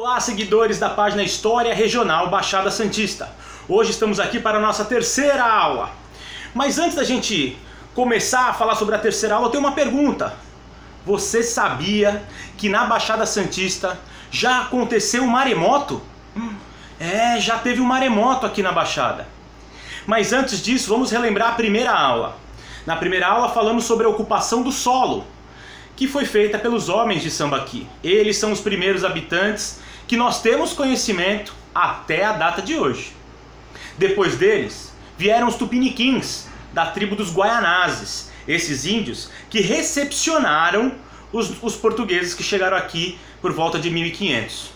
Olá, seguidores da página História Regional Baixada Santista. Hoje estamos aqui para a nossa terceira aula. Mas antes da gente começar a falar sobre a terceira aula, eu tenho uma pergunta. Você sabia que na Baixada Santista já aconteceu um maremoto? Já teve um maremoto aqui na Baixada. Mas antes disso, vamos relembrar a primeira aula. Na primeira aula falamos sobre a ocupação do solo, que foi feita pelos homens de Sambaqui. Eles são os primeiros habitantes que nós temos conhecimento até a data de hoje. Depois deles, vieram os tupiniquins, da tribo dos Guaianazes, esses índios que recepcionaram os portugueses que chegaram aqui por volta de 1500.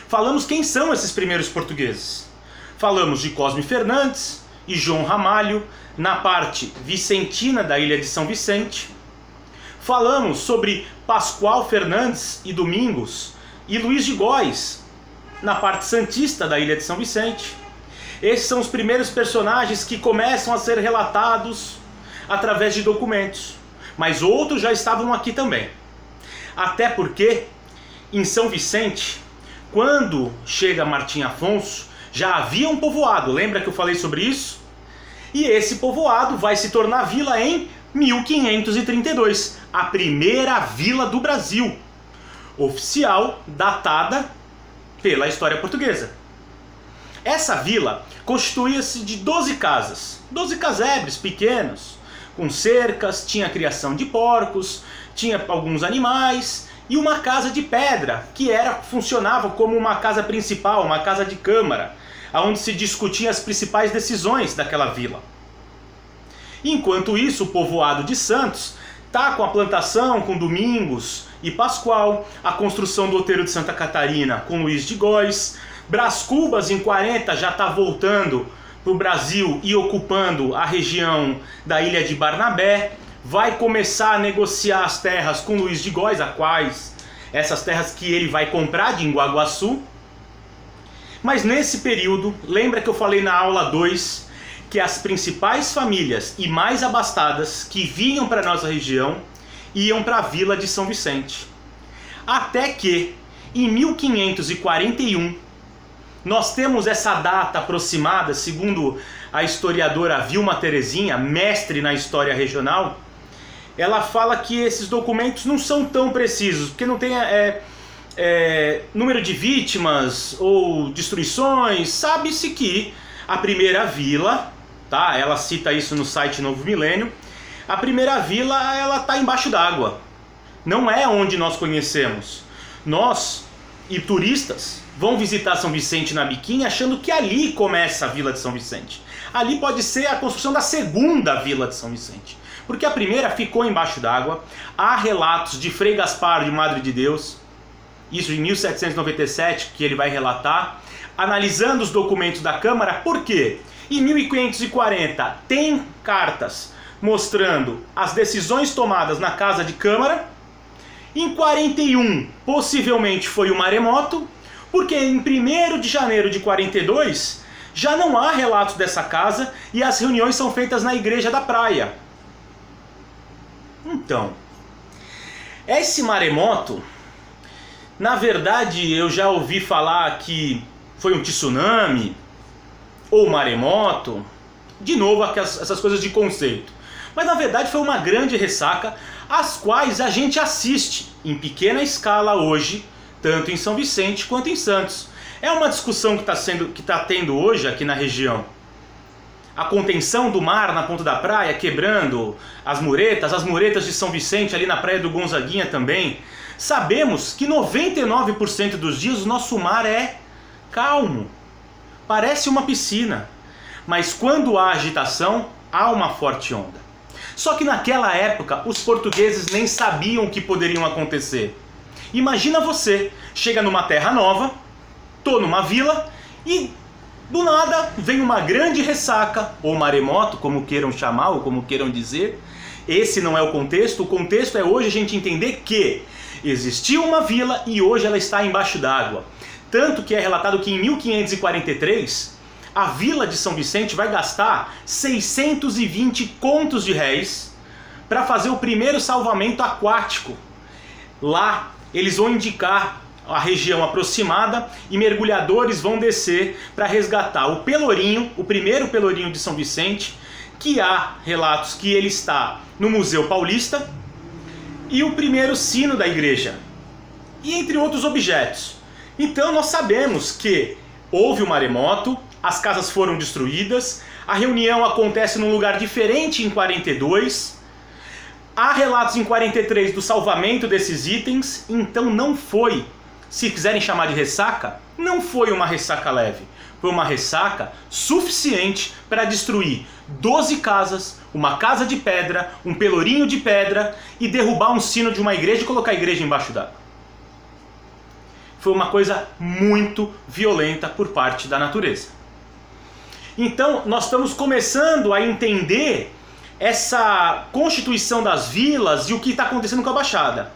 Falamos quem são esses primeiros portugueses. Falamos de Cosme Fernandes e João Ramalho, na parte vicentina da ilha de São Vicente. Falamos sobre Pascoal Fernandes e Domingos e Luís de Góes, na parte santista da ilha de São Vicente. Esses são os primeiros personagens que começam a ser relatados através de documentos, mas outros já estavam aqui também. Até porque, em São Vicente, quando chega Martim Afonso, já havia um povoado, lembra que eu falei sobre isso? E esse povoado vai se tornar vila em 1532, a primeira vila do Brasil, oficial, datada pela história portuguesa. Essa vila constituía-se de 12 casas, 12 casebres pequenos, com cercas, tinha criação de porcos, tinha alguns animais e uma casa de pedra, que funcionava como uma casa principal, uma casa de câmara, onde se discutiam as principais decisões daquela vila. Enquanto isso, o povoado de Santos está com a plantação com Domingos e Pascoal, a construção do outeiro de Santa Catarina com Luís de Góes, Brás Cubas em 40 já está voltando para o Brasil e ocupando a região da ilha de Barnabé, vai começar a negociar as terras com Luís de Góes, essas terras que ele vai comprar de Inguaguaçu. Mas nesse período, lembra que eu falei na aula 2 que as principais famílias e mais abastadas que vinham para a nossa região iam para a vila de São Vicente. Até que, em 1541, nós temos essa data aproximada, segundo a historiadora Vilma Terezinha, mestre na história regional. Ela fala que esses documentos não são tão precisos, porque não tem número de vítimas ou destruições. Sabe-se que a primeira vila, tá? Ela cita isso no site Novo Milênio, a primeira vila ela está embaixo d'água. Não é onde nós conhecemos. Nós e turistas vão visitar São Vicente na Biquinha achando que ali começa a vila de São Vicente. Ali pode ser a construção da segunda vila de São Vicente, porque a primeira ficou embaixo d'água. Há relatos de Frei Gaspar de Madre de Deus, isso em 1797, que ele vai relatar, analisando os documentos da Câmara. Por quê? Em 1540 tem cartas mostrando as decisões tomadas na Casa de Câmara. Em 41 possivelmente foi o maremoto, porque em 1º de janeiro de 42 já não há relatos dessa casa e as reuniões são feitas na Igreja da Praia. Então, esse maremoto, na verdade eu já ouvi falar que foi um tsunami ou maremoto, de novo essas coisas de conceito. Mas na verdade foi uma grande ressaca, as quais a gente assiste em pequena escala hoje, tanto em São Vicente quanto em Santos. É uma discussão que está tendo hoje aqui na região. A contenção do mar na ponta da praia, quebrando as muretas de São Vicente ali na praia do Gonzaguinha também. Sabemos que 99% dos dias o nosso mar é calmo, parece uma piscina, mas quando há agitação, há uma forte onda. Só que naquela época os portugueses nem sabiam o que poderiam acontecer. Imagina você, chega numa terra nova, tô numa vila e do nada vem uma grande ressaca, ou maremoto, como queiram chamar, ou como queiram dizer. Esse não é o contexto é hoje a gente entender que existiu uma vila e hoje ela está embaixo d'água. Tanto que é relatado que em 1543 a vila de São Vicente vai gastar 620 contos de réis para fazer o primeiro salvamento aquático. Lá eles vão indicar a região aproximada e mergulhadores vão descer para resgatar o Pelourinho, o primeiro Pelourinho de São Vicente, que há relatos que ele está no Museu Paulista, e o primeiro sino da igreja, e entre outros objetos. Então nós sabemos que houve um maremoto, as casas foram destruídas, a reunião acontece num lugar diferente em 42, há relatos em 43 do salvamento desses itens, então não foi, se quiserem chamar de ressaca, não foi uma ressaca leve, foi uma ressaca suficiente para destruir 12 casas, uma casa de pedra, um pelourinho de pedra e derrubar um sino de uma igreja e colocar a igreja embaixo d'água. Foi uma coisa muito violenta por parte da natureza. Então nós estamos começando a entender essa constituição das vilas e o que está acontecendo com a Baixada.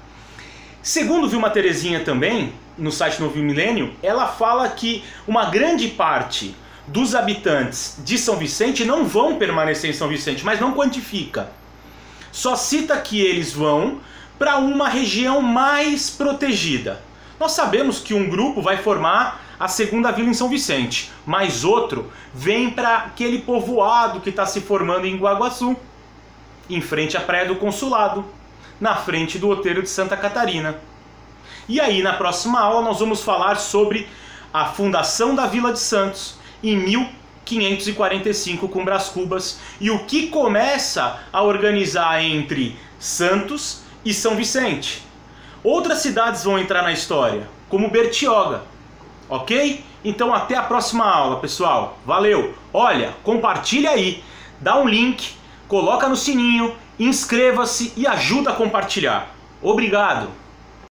Segundo Vilma Terezinha também, no site Novo Milênio, ela fala que uma grande parte dos habitantes de São Vicente não vão permanecer em São Vicente, mas não quantifica. Só cita que eles vão para uma região mais protegida. Nós sabemos que um grupo vai formar a segunda vila em São Vicente, mas outro vem para aquele povoado que está se formando em Iguaguaçu, em frente à Praia do Consulado, na frente do Outeiro de Santa Catarina. E aí, na próxima aula, nós vamos falar sobre a fundação da Vila de Santos, em 1545, com Brás Cubas, e o que começa a organizar entre Santos e São Vicente. Outras cidades vão entrar na história, como Bertioga, ok? Então até a próxima aula, pessoal. Valeu! Olha, compartilha aí, dá um link, coloca no sininho, inscreva-se e ajuda a compartilhar. Obrigado!